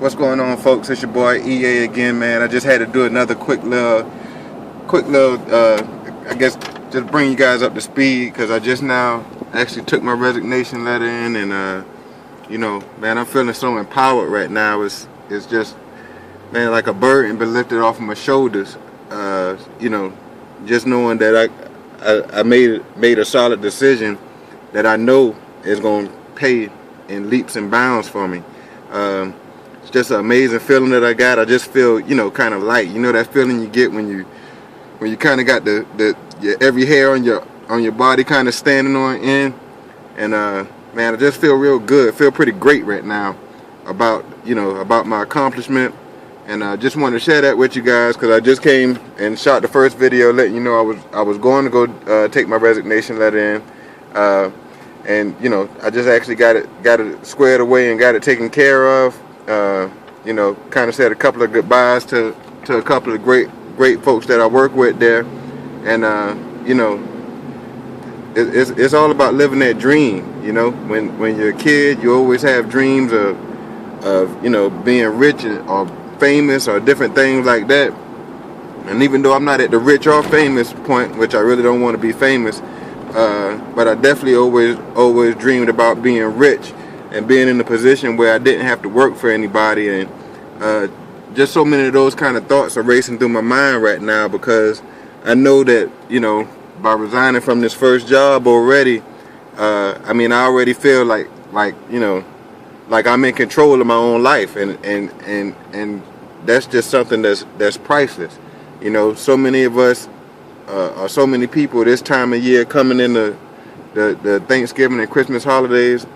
What's going on, folks? It's your boy EA again, man. I just had to do another quick little, I guess, just bring you guys up to speed, because I just now actually took my resignation letter in, and you know, man, I'm feeling so empowered right now. It's just, man, like a burden been lifted off of my shoulders. You know, just knowing that I made a solid decision that I know is going to pay in leaps and bounds for me. It's just an amazing feeling that I got. I just feel, you know, kind of light. You know that feeling you get when you kind of got every hair on your body kind of standing on end. And man, I just feel real good. I feel pretty great right now about my accomplishment. And I just wanted to share that with you guys, because I just came and shot the first video letting you know I was going to go take my resignation letter in. And you know, I just actually got it squared away and got it taken care of. You know, kind of said a couple of goodbyes to a couple of great folks that I work with there. And you know, it's all about living that dream. You know, when you're a kid, you always have dreams of you know, being rich or famous or different things like that. And even though I'm not at the rich or famous point, which I really don't want to be famous, but I definitely always dreamed about being rich and being in a position where I didn't have to work for anybody. And just so many of those kind of thoughts are racing through my mind right now, because I know that, you know, by resigning from this first job already, I mean, I already feel like you know, like I'm in control of my own life, and that's just something that's priceless. You know, so many of us, or so many people this time of year coming into the Thanksgiving and Christmas holidays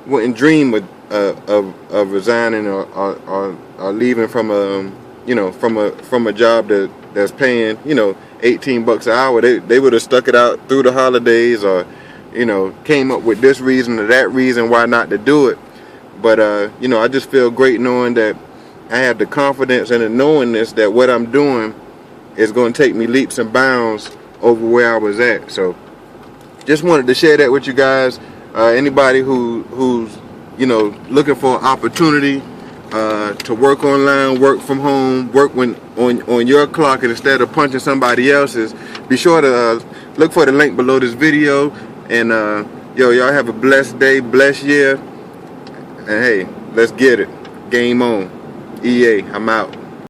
wouldn't dream of resigning or leaving from a job that's paying, you know, $18 an hour. They would have stuck it out through the holidays, or, you know, came up with this reason or that reason why not to do it. But you know, I just feel great knowing that I have the confidence and the knowingness that what I'm doing is going to take me leaps and bounds over where I was at. So just wanted to share that with you guys. Anybody who's you know, looking for an opportunity to work online, work from home, work on your clock instead of punching somebody else's, be sure to look for the link below this video. And y'all have a blessed day, blessed year, and hey, let's get it. Game on. EA, I'm out.